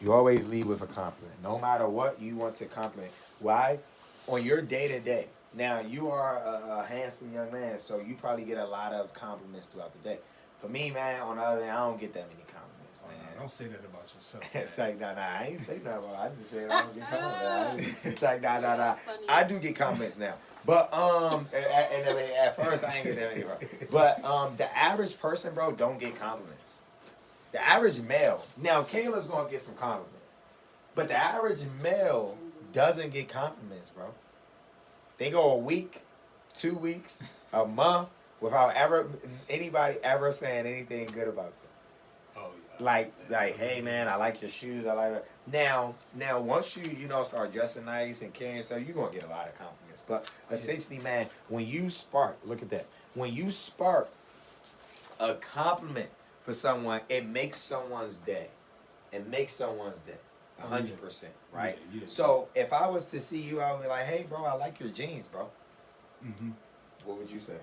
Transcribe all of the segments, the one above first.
You always lead with a compliment. No matter what, you want to compliment. Why? On your day to day. Now, you are a handsome young man, so you probably get a lot of compliments throughout the day. For me, man, on the other hand, I don't get that many compliments, Oh, man. no, don't say that about yourself, It's man. like, nah, I ain't say nothing. I just said I don't get compliments. It's like, nah. I do get compliments now. But, and I mean, at first, I ain't get that many, bro. But, the average person, bro, don't get compliments. The average male, now Kayla's gonna get some compliments, but the average male doesn't get compliments, bro. They go a week, 2 weeks, a month without ever anybody ever saying anything good about them. Oh, yeah. Like, hey man, I like your shoes. I like it. Now, once you know start dressing nice and carrying yourself, you're gonna get a lot of compliments. But essentially, man, when you spark, look at that. When you spark a compliment for someone, it makes someone's day. It makes someone's day. 100%, right? Yeah. So if I was to see you, I would be like, hey bro, I like your jeans, bro. Mm-hmm. What would you say?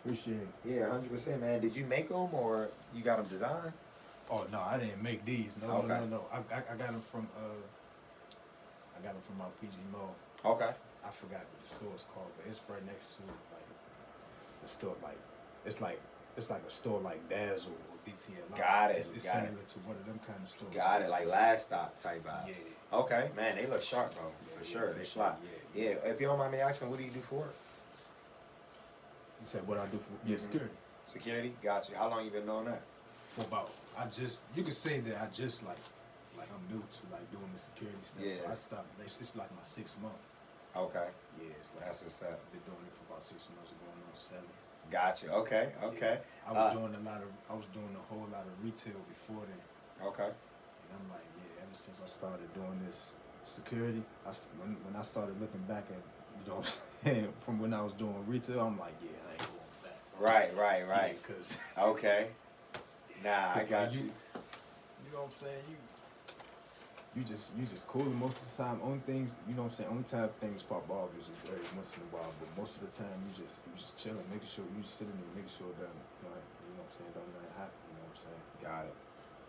Appreciate it. Yeah, 100%, man. Did you make them or you got them designed? Oh no, I didn't make these. No. Okay. No. I got them from my PG Mall. Okay. I forgot what the store is called, but it's right next to like the store. Like it's like a store like Dazzle or BTL. Got it. It's got similar it. to one of them kind of stores. Got it. Like last stop type vibes. Yeah. Okay, man. They look sharp, bro. For sure. They fly. Yeah. If you don't mind me asking, what do you do for work? You said what I do for security. Security. Got you. How long you been doing that? For about you could say that I just like I'm new to like doing the security stuff. Yeah. So I stopped. It's like my 6th month. Okay. Yeah, it's like That's what's up. I've been doing it for about 6 months, going on 7. Got you. Okay. Okay. Yeah. I was doing a whole lot of retail before then. Okay. And I'm like, yeah, ever since I started doing this security, when I started looking back at, you know what I'm saying, from when I was doing retail, I'm like, yeah, I ain't going back. Right. Yeah, cause Okay. Nah, I got you. You know what I'm saying? You just cool most of the time. Only things, you know what I'm saying, only time things pop off is just every once in a while. But most of the time you just chilling, making sure you just sitting there, making sure that like, you know what I'm saying, don't nothing happen, you know what I'm saying? Got it.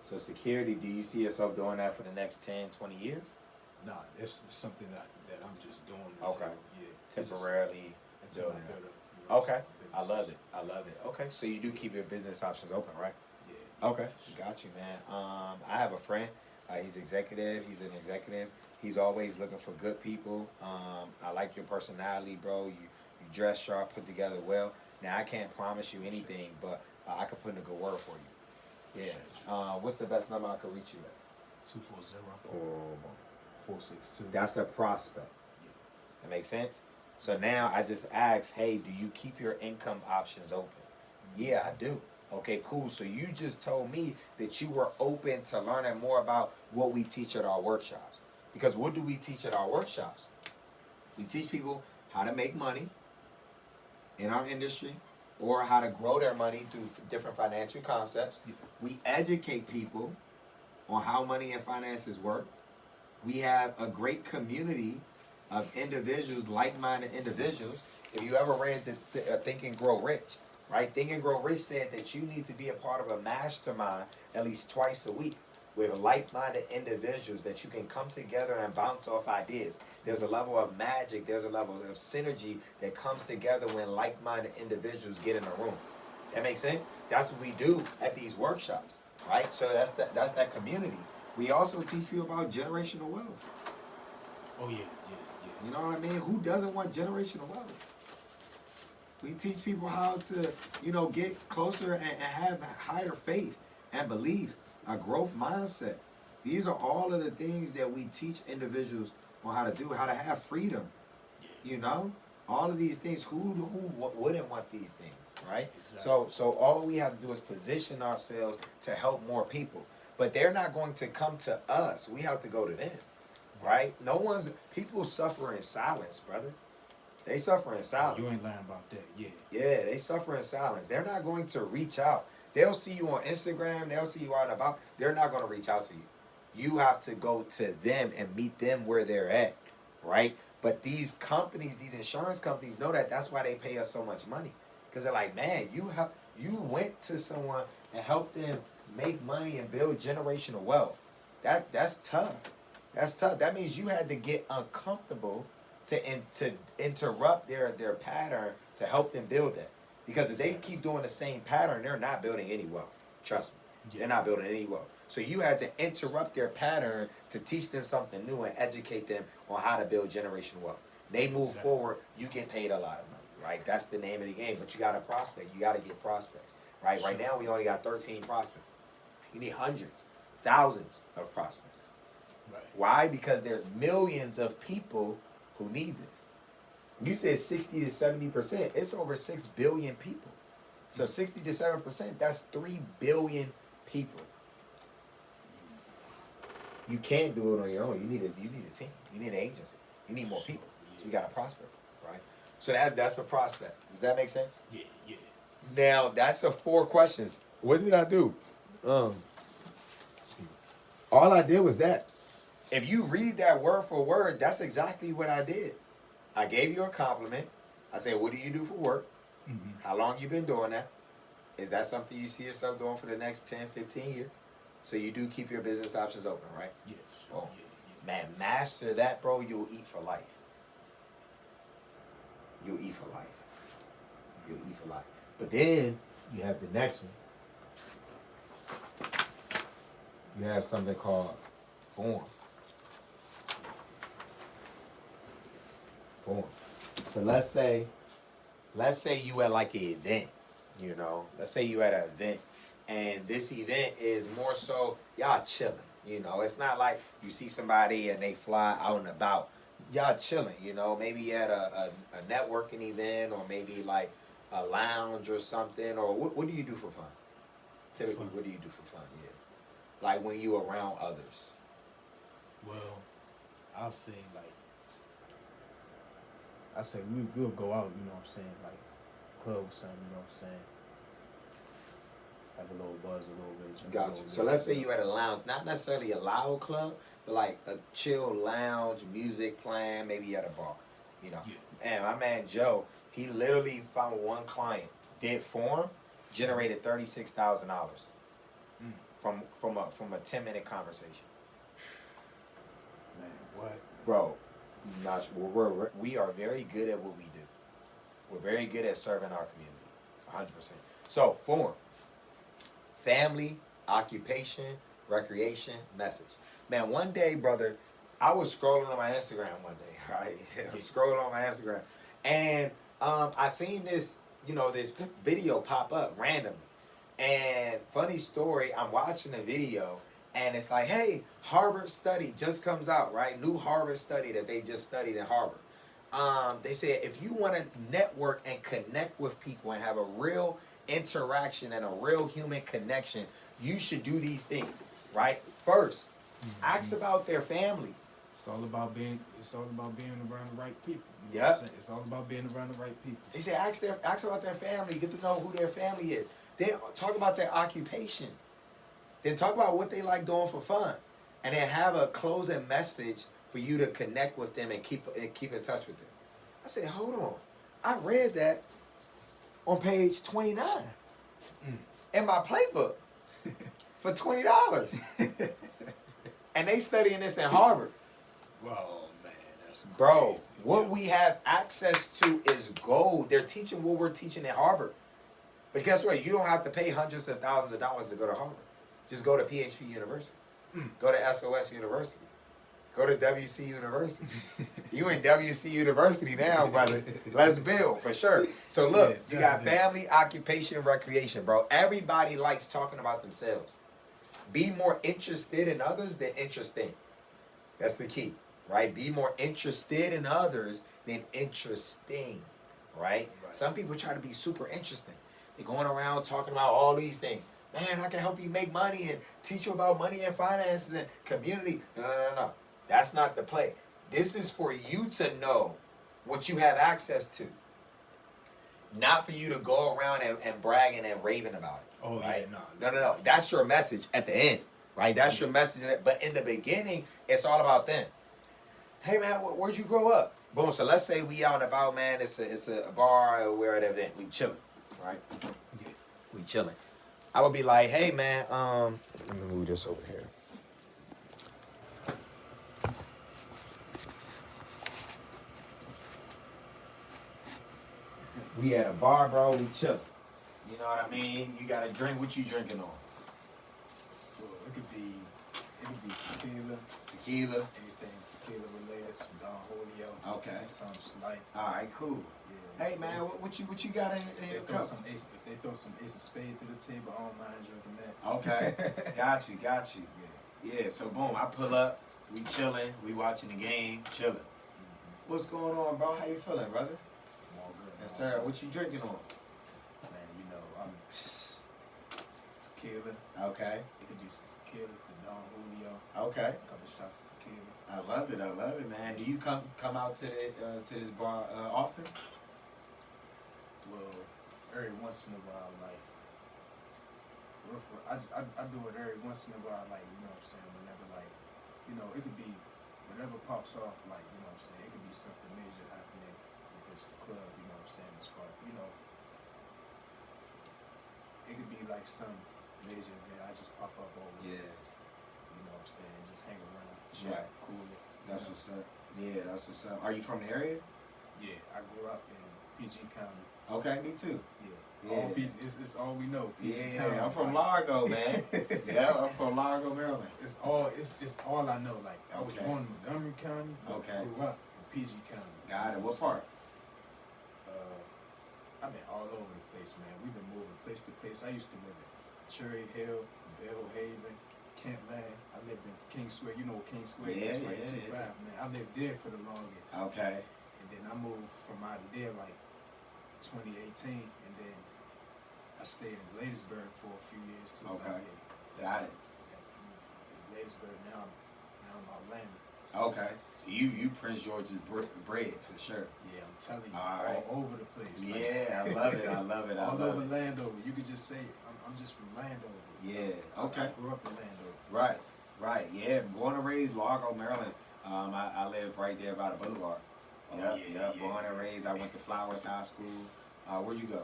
So security, do you see yourself doing that for the next 10, 20 years? Nah, it's something that I'm just doing Okay. Temporarily until I doing build it. up. You know, Okay. I business. love it. Okay. So you do keep your business options open, right? Yeah. Okay. Got you, man. I have a friend. He's executive. He's an executive. He's always looking for good people. I like your personality, bro. You dress sharp, put together well. Now I can't promise you anything, but I can put in a good word for you. Yeah. What's the best number I could reach you at? 240 Oh, 462. that's a prospect. Yeah. That makes sense. So now I just ask, hey, do you keep your income options open? Yeah, I do. Okay, cool. So you just told me that you were open to learning more about what we teach at our workshops. Because what do we teach at our workshops? We teach people how to make money in our industry or how to grow their money through different financial concepts. Yeah. We educate people on how money and finances work. We have a great community of individuals, like-minded individuals. If you ever read the Think and Grow Rich, right? Think and Grow Rich said that you need to be a part of a mastermind at least twice a week with like-minded individuals that you can come together and bounce off ideas. There's a level of magic, there's a level of synergy that comes together when like-minded individuals get in a room. That makes sense? That's what we do at these workshops, right? So that's that community. We also teach you about generational wealth. Oh yeah. You know what I mean? Who doesn't want generational wealth? We teach people how to, get closer and have higher faith and belief, a growth mindset. These are all of the things that we teach individuals on how to do, how to have freedom. All of these things. Who wouldn't want these things, right? Exactly. So all we have to do is position ourselves to help more people. But they're not going to come to us. We have to go to them, right? People suffer in silence, brother. They suffer in silence. You ain't lying about that, yeah. Yeah, they suffer in silence. They're not going to reach out. They'll see you on Instagram. They'll see you out and about. They're not going to reach out to you. You have to go to them and meet them where they're at, right? But these companies, these insurance companies know that. That's why they pay us so much money. Because they're like, man, you went to someone and helped them make money and build generational wealth. That's tough. That's tough. That means you had to get uncomfortable to interrupt their pattern to help them build that. Because if they keep doing the same pattern, they're not building any wealth. Trust me. Yeah. They're not building any wealth. So you had to interrupt their pattern to teach them something new and educate them on how to build generational wealth. They move forward, you get paid a lot of money, right? That's the name of the game. But you got to prospect. You got to get prospects, right? Right now we only got 13 prospects. You need hundreds, thousands of prospects. Right. Why? Because there's millions of people who need this. You said 60 to 70%. It's over 6 billion people. So 60 to 7%, that's 3 billion people. You can't do it on your own. You need a team. You need an agency. You need more people. So you got a prospect, right? So that's a prospect. Does that make sense? Yeah, yeah. Now that's the 4 questions. What did I do? All I did was that. If you read that word for word, that's exactly what I did. I gave you a compliment. I said, what do you do for work? Mm-hmm. How long you been doing that? Is that something you see yourself doing for the next 10, 15 years? So you do keep your business options open, right? Yes. Oh, yeah. Man, master that, bro. You'll eat for life. You'll eat for life. You'll eat for life. But then you have the next one. You have something called form. Form. So let's say you at like an event, you know. Let's say you at an event, and this event is more so y'all chilling, you know. It's not like you see somebody and they fly out and about. Y'all chilling, you know. Maybe at a networking event, or maybe like a lounge or something. Or what do you do for fun? Typically, what do you do for fun? Yeah, like when you around others. Well, I'll say we'll go out, you know what I'm saying, like club or something, you know what I'm saying. Have a little buzz, a little bit. Gotcha. So let's say you at a lounge, not necessarily a loud club, but like a chill lounge, music playing, maybe at a bar, you know. Yeah. And my man Joe, he literally found one client, did form, generated $36,000 from a 10-minute conversation. Man, what? Bro, we are very good at what we do. We're very good at serving our community, 100%. So form. Family, occupation, recreation, message. Man, one day, brother, I was scrolling on my Instagram one day, right? I was scrolling on my Instagram, and I seen this, you know, this video pop up randomly. And funny story, I'm watching the video, and it's like, hey, Harvard study just comes out, right? New Harvard study that they just studied in Harvard. They said if you want to network and connect with people and have a real interaction and a real human connection, you should do these things, right? First, ask about their family. It's all about being around the right people. You know Yeah. what I'm saying? It's all about being around the right people. They say ask about their family, get to know who their family is. Then talk about their occupation. Then talk about what they like doing for fun. And then have a closing message for you to connect with them and keep in touch with them. I said, hold on. I read that on page 29 in my playbook for $20. And they studying this in Harvard. Whoa, man, that's crazy. Bro, what we have access to is gold. They're teaching what we're teaching at Harvard. But guess what? You don't have to pay hundreds of thousands of dollars to go to Harvard. Just go to PHP University. Go to SOS University. Go to WC University. You in WC University now, brother. Let's build, for sure. So look, you got family, occupation, recreation, bro. Everybody likes talking about themselves. Be more interested in others than interesting. That's the key, right? Be more interested in others than interesting, right? Some people try to be super interesting. They're going around talking about all these things. Man, I can help you make money and teach you about money and finances and community. No. That's not the play. This is for you to know what you have access to. Not for you to go around and bragging and raving about it. Oh, right? Yeah, No. That's your message at the end, right? That's your message. But in the beginning, it's all about them. Hey, man, where'd you grow up? Boom. So let's say we out and about, man. It's a bar. We're at an event. We chilling, right? Yeah. We chilling. I would be like, hey, man, let me move this over here. We at a bar, bro. We chillin'. You know what I mean? You got a drink. What you drinking on? Well, it could be tequila, Tequila. anything tequila related, some Don Julio, Okay. some Slight. All right, cool. Yeah. Hey man, what you got in If your they throw cup? if they throw some Ace of Spades to the table, I don't mind drinking that. Okay, got you. Yeah. Yeah, so boom, I pull up, we chilling, we watching the game, chilling. Mm-hmm. What's going on, bro? How you feeling, brother? I'm all good. Yes, all sir. good. What you drinking on? Man, you know, I'm tequila. Okay, It could be some tequila, the Don Julio, okay. a couple shots of tequila. I love it, man. Do you come out to this bar often? Well, every once in a while, like, I do it every once in a while, like, you know what I'm saying, whenever, like, you know, it could be, whatever pops off, like, you know what I'm saying, it could be something major happening with this club, you know what I'm saying, as far, you know, it could be like some major event, I just pop up over there, you know what I'm saying, just hang around, chat, Right. cool it. That's you know. what's up. Yeah, that's what's up. Are you from the area? Yeah, I grew up in PG County. Okay, me too. Yeah. Yeah. All PG, it's all we know. PG County. Yeah, I'm from Largo, man. Yeah, I'm from Largo, Maryland. It's all I know. Like I was Okay. born in Montgomery County, but Okay. grew up in PG County. Got it. What part? I've been all over the place, man. We've been moving place to place. I used to live in Cherry Hill, Bellhaven, Kentland. I lived in King Square. You know what King Square is, right? 2-5, man. I lived there for the longest. Okay. And then I moved from out of there like 2018, and then I stayed in Bladensburg for a few years too. Okay. Like, yeah, Got it. In Bladensburg now. I'm Atlanta. Okay. So you Prince George's bread for sure. Yeah, I'm telling you, All right. all over the place. Like, Yeah, I love it. I love it. I all love over it. Landover. You could just say I'm just from Landover. Yeah. Okay. I grew up in Landover. Right. Yeah. Born and raised Largo, Maryland. I live right there by the boulevard. Oh, Yep. yeah. Born and raised. I went to Flowers High School. Where'd you go?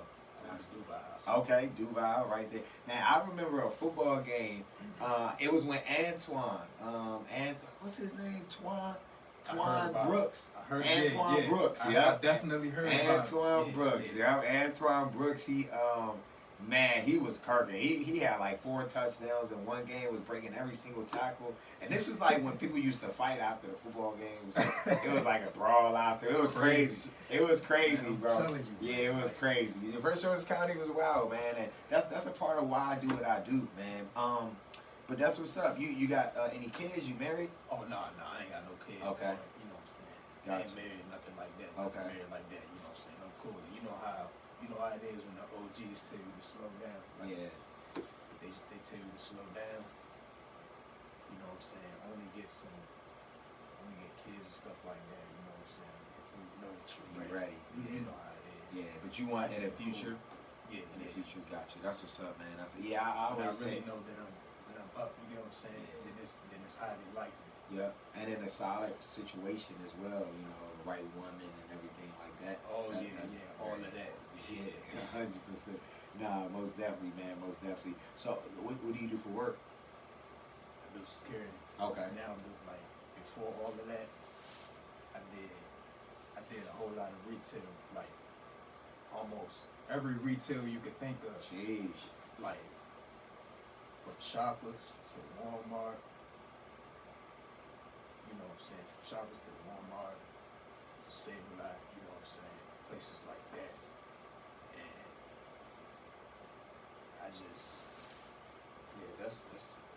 That's Duval High School. Okay, Duval, right there. Now I remember a football game. It was when Antoine, and what's his name? Twan Brooks. I heard Antoine yeah. Brooks. I Yeah. definitely heard about Antoine it. Brooks. Yeah. Antoine Brooks. He man, he was kirking. He had like 4 touchdowns in one game. Was breaking every single tackle. And this was like when people used to fight after the football games. It was like a brawl after. It was crazy. It was crazy, Man, I'm bro. telling you, Yeah, it was crazy. Prince George's County was wild, man, and that's a part of why I do what I do, man. But that's what's up. You got any kids? You married? Oh no, I ain't got no kids. Okay. Or, you know what I'm saying? I Gotcha. ain't married, nothing like that. Okay. Not married like that. You know what I'm saying? I'm cool. You know how it is when the OGs tell you to slow down. Like, Yeah. They tell you to slow down. You know what I'm saying? Only get kids and stuff like that. You know what I'm saying? If you know that you're ready. You know how it is. Yeah, but you want in the future. Yeah, In the yeah. future, got you. That's what's up, man. I I always really say. know that I'm up. You know what I'm saying? Yeah. Then it's highly likely. Yeah, and in a solid situation as well. You know, the right woman and everything like that. Oh That's all of that. Yeah, 100%. Nah, most definitely, man. Most definitely. So, what do you do for work? I do security. Okay. Now I'm doing like before all of that, I did a whole lot of retail, like almost every retail you could think of, Sheesh. like from Shoppers to Walmart. You know what I'm saying? From Shoppers to Walmart to Save-A-Lot. You know what I'm saying? Places like that, and I just that's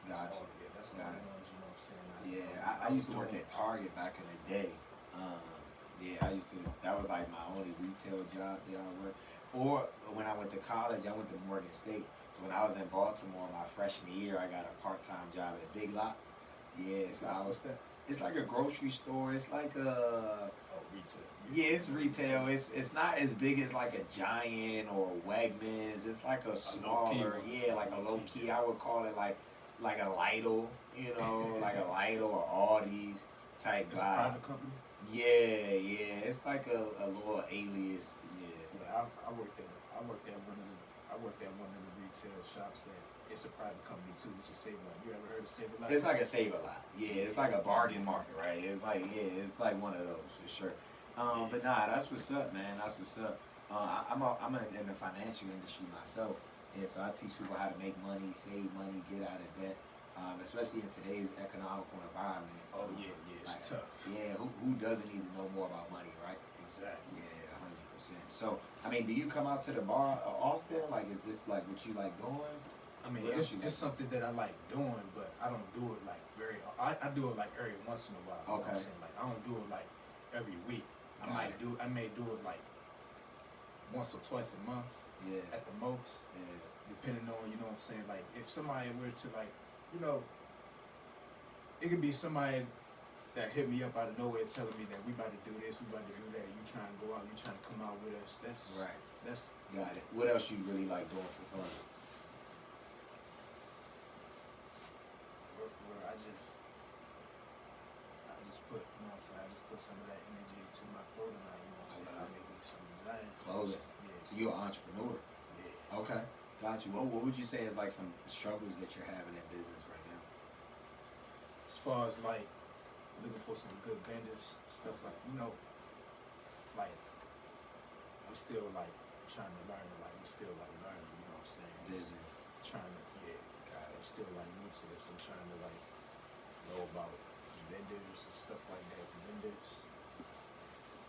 Gotcha. all. Yeah, that's all Got the it. ones. You know what I'm saying? Yeah, I used to work at Target back in the day. Yeah, I used to. That was like my only retail job that I worked. Or when I went to college, I went to Morgan State. So when I was in Baltimore my freshman year, I got a part-time job at Big Lots. Yeah, so I was. What's that? It's like a grocery store. It's like a. Oh, retail. Yeah, it's retail. It's not as big as like a Giant or Wegmans. It's like a smaller, low-key. like a low key. I would call it like a Lidl, you know, like a Lidl or Aldi's type It's a vibe. private company. Yeah. It's like a little alias. Yeah. Yeah, I worked at one of the retail shops that it's a private company too, which is Save-A-Lot. You ever heard of Save-A-Lot? It's like a Save-A-Lot. Yeah, it's like a bargain market, right? It's like it's like one of those for sure. But nah, that's what's up, man. That's what's up. in the financial industry myself, and so I teach people how to make money, save money, get out of debt, especially in today's economical environment. Oh yeah, it's Like, tough. Yeah, who doesn't need to know more about money, right? Exactly. Yeah, 100%. So, I mean, do you come out to the bar often? Like, is this like what you like doing? I mean, What else you it's like? something that I like doing, but I don't do it like very. I do it like every once in a while. You know what I'm Okay. saying? Like I don't do it like every week. Got I may do it like once or twice a month Yeah, at the most, yeah, depending on, you know what I'm saying. Like if somebody were to like, you know, it could be somebody that hit me up out of nowhere telling me that we about to do this, we about to do that. You trying to go out, you trying to come out with us. right. That's Got it. What else you really like doing for fun? word for word. I just put, you know what I'm saying. I just put some of that energy into my clothing line. You know what I'm saying. I make some designs. Clothing. Yeah. So you're an entrepreneur. Yeah. Okay. Got you. What would you say is like some struggles that you're having in business right now? As far as like looking for some good vendors, stuff like, you know, like I'm still like trying to learn, like I'm still like learning, you know what I'm saying? Business. Trying to, yeah, Got I'm it. still like new to this. I'm trying to like know about vendors and stuff like that. Vendors,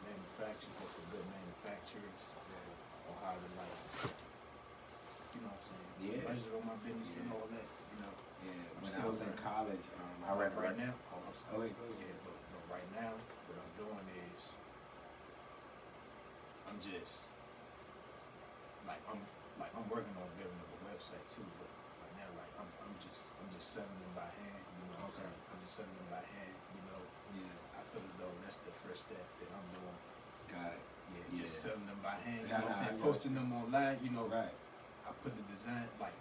manufacturers, look for good manufacturers, or how to like, you know what I'm saying? Yeah. Budget on my business and Yeah. all that, you know. Yeah. I'm When I still was in learning. college, I read right now. Oh, I'm Oh, wait, go ahead. yeah, but right now, what I'm doing is I'm just I'm working on building up a website too, but right now like I'm just selling them by hand, you know what I'm Okay. saying? I'm just selling them by hand, you know. Yeah. I feel as though that's the first step that I'm doing. Got it. Yeah, just Yeah. selling them by hand, you Yeah, know what I'm I saying? got Posting them online, you know. Right. I put the design, like,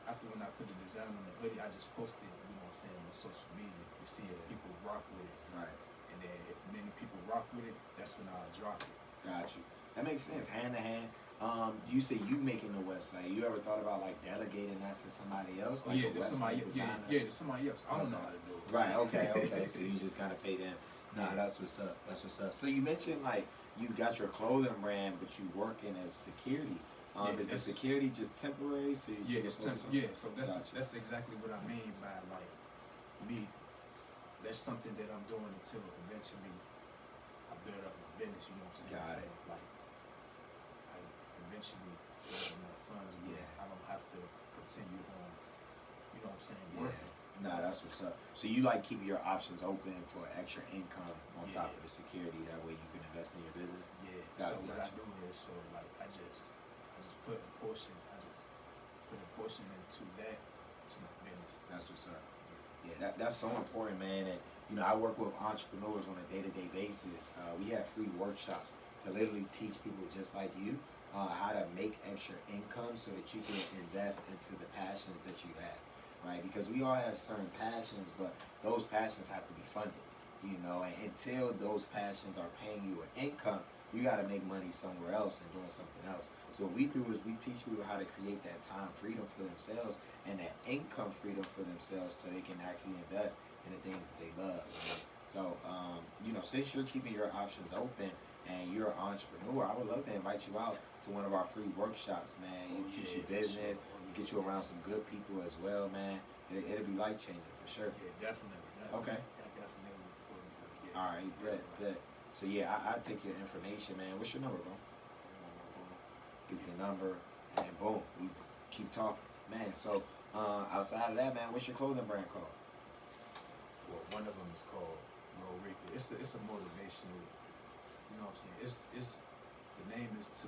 after when I put the design on the hoodie, I just post it, you know what I'm saying, on social media. You see if people rock with it. Right. And then if many people rock with it, that's when I'll drop it. Got you. That makes sense. Hand to hand. You say you making the website. You ever thought about like delegating that to somebody else? Like Yeah, a there's website somebody. designer? There's somebody else. I don't know how to do it. Right. Okay. So you just kind of pay them. Nah, that's what's up. That's what's up. So you mentioned like you got your clothing brand, but you working as security. Yeah, Is the that's- security just temporary? So you Yeah, can it's focus on- yeah. So Gotcha. that's exactly what I mean by like me. That's something that I'm doing until eventually I build up my business. You know what I'm saying? Got Until, it. like I eventually build enough funds where Yeah. I don't have to continue on. You know what I'm saying? Yeah. Working. Nah, that's what's up. So you like keeping your options open for extra income on top Yeah. of the security. That way you can invest in your business. Yeah. Gotcha, So what I gotcha. do is like I just put a portion. I just put a portion into my business. That's what's up. Yeah, that's so important, man. And you know, I work with entrepreneurs on a day-to-day basis. We have free workshops to literally teach people just like you how to make extra income so that you can invest into the passions that you have, right? Because we all have certain passions, but those passions have to be funded, you know. And until those passions are paying you an income, you got to make money somewhere else and doing something else. So what we do is we teach people how to create that time freedom for themselves and that income freedom for themselves so they can actually invest in the things that they love. Right? So, you know, since you're keeping your options open and you're an entrepreneur, I would love to invite you out to one of our free workshops, man. You teach you for business, sure. get you around some good people as well, man. It'll be life changing for sure. Yeah, definitely. Okay. That definitely would be good. Yeah. All right, bet. So yeah, I take your information, man. What's your number, bro? Get the number, and boom, we keep talking, man. So outside of that, man, what's your clothing brand called? Well, one of them is called Roll Reaper. It's a motivational. You know what I'm saying? It's the name is to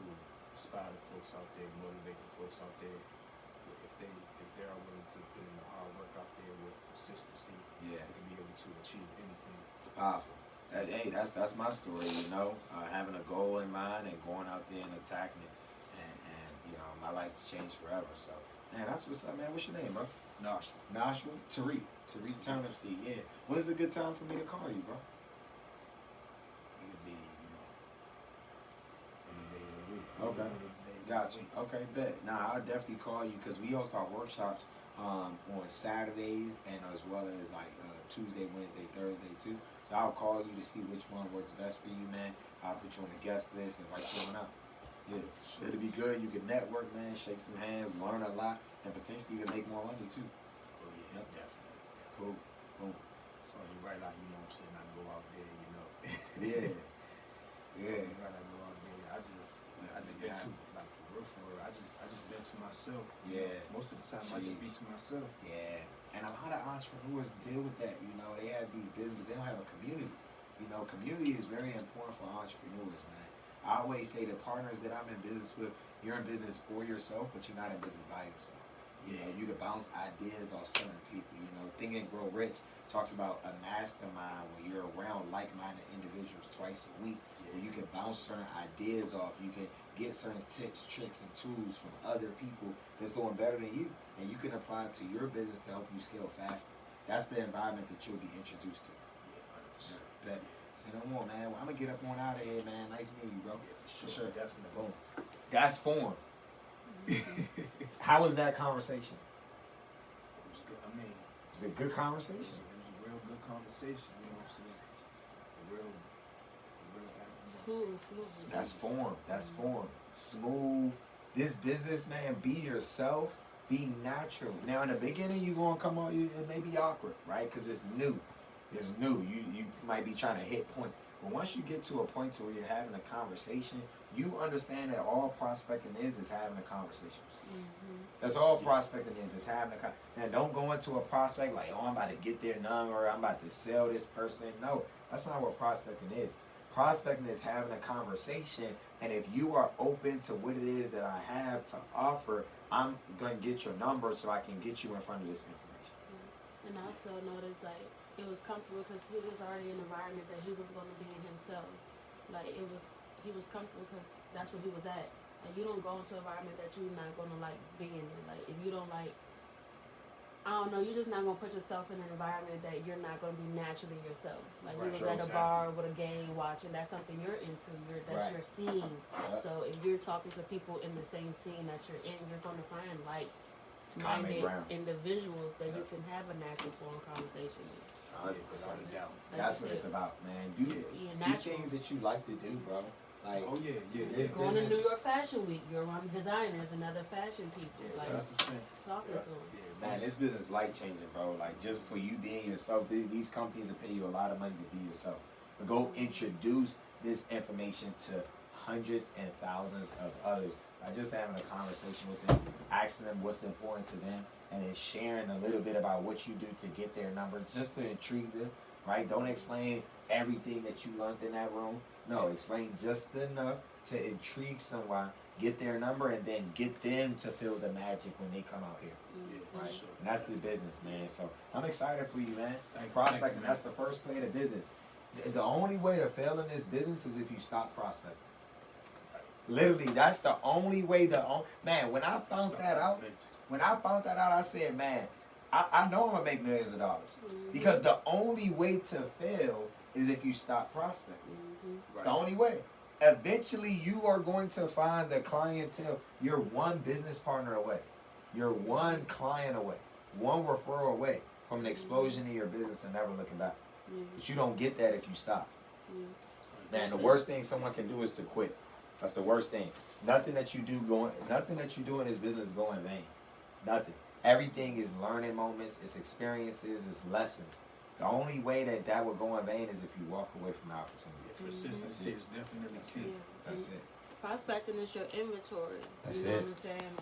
inspire the folks out there, motivate the folks out there. If they are willing to put in the hard work out there with consistency, Yeah. they can be able to achieve anything. It's powerful. Hey, that's my story, you know, having a goal in mind and going out there and attacking it, and you know, my life's changed forever. So, man, that's what's up, man. What's your name, bro? Nashua? Tarik Turnipseed. Yeah. When's a good time for me to call you, bro? It could be, any day of the week. Okay. Any day of the Gotcha. week. Okay, bet. Nah, I'll definitely call you because we host our workshops on Saturdays and as well as like Tuesday, Wednesday, Thursday too. So I'll call you to see which one works best for you, man. I'll put you on the guest list and invite you on out. Yeah, For sure. it'll be good. You can network, man, shake some hands, learn a lot, and potentially even make more money too. Oh yeah, Yep. definitely. Cool. Boom. So you right out, you know what I'm saying, I go out there, you know. Yeah. So Yeah. you right out, go out there. I just Let's been make it too, like for real. I just been to myself. you Yeah. know. Most of the time I just be to myself. Yeah, and a lot of entrepreneurs deal with that. You know, they have these business, but they don't have a community. You know, community is very important for entrepreneurs, man. I always say the partners that I'm in business with, you're in business for yourself, but you're not in business by yourself. You know, you can bounce ideas off certain people. You know, Think and Grow Rich talks about a mastermind where you're around like-minded individuals twice a week, where you can bounce certain ideas off. You can get certain tips, tricks, and tools from other people that's doing better than you, and you can apply it to your business to help you scale faster. That's the environment that you'll be introduced to. Yeah, 100%. Bet. Say no more, man. Well, I'm gonna get up on out of here, man. Nice meeting you, bro. Yeah, for sure. Definitely. Boom. That's form. How was that conversation? It was good. I mean, Was it a good conversation? it was a real good conversation. You know what I'm saying? A real Smooth. That's form. That's form. Smooth. This business, man, be yourself. Be natural. Now, in the beginning, you're going to come out, it may be awkward, right? Because it's new. It's new. You might be trying to hit points. But once you get to a point to where you're having a conversation, you understand that all prospecting is having a conversation. That's all prospecting is having a conversation. Now, don't go into a prospect like, oh, I'm about to get their number, I'm about to sell this person. No, that's not what prospecting is. Prospecting is having a conversation, and if you are open to what it is that I have to offer, I'm going to get your number so I can get you in front of this information. And I also noticed like it was comfortable because he was already in an environment that he was going to be in himself. Like he was comfortable because that's where he was at. Like you don't go into an environment that you're not going to like be in it. Like if you don't like, I don't know, you're just not going to put yourself in an environment that you're not going to be naturally yourself. Like Right, you was sure, at a exactly. bar with a game watching, that's something you're into. That's Right. your scene. Yep. So if you're talking to people in the same scene that you're in, you're going to find like Common minded ground. individuals that you Yep. can have a natural form conversation with. 100%. Without a doubt. Like That's you what it's said, about, man. Do being do natural. things that you like to do, bro. Like, Oh yeah. This Going to business- New York Fashion Week, you're around designers and other fashion people, like 100%. talking Yeah. to them. man, this business is life changing, bro. Like, just for you being yourself, these companies will pay you a lot of money to be yourself. But go introduce this information to hundreds and thousands of others by just having a conversation with them, asking them what's important to them, and then sharing a little bit about what you do to get their number, just to intrigue them, right? Don't explain everything that you learned in that room. No, explain just enough to intrigue someone, get their number, and then get them to feel the magic when they come out here. Yeah, Right. for sure. And that's the business, man. So I'm excited for you, man. Thank you, Prospecting, man. that's the first play of the business. The only way to fail in this business is if you stop prospecting. Literally, that's the only way. Man, when I found that out, I said, man, I know I'm gonna make millions of dollars because the only way to fail is if you stop prospecting. It's the only way. Eventually, you are going to find the clientele. You're one business partner away. You're one client away. One referral away from an explosion in your business and never looking back. But you don't get that if you stop. Man, the worst thing someone can do is to quit. That's the worst thing. Nothing that you do in this business go in vain. Nothing. Everything is learning moments, it's experiences, it's lessons. The only way that would go in vain is if you walk away from the opportunity. Consistency is definitely key. That's it. Prospecting is your inventory. That's you know it. what I'm saying?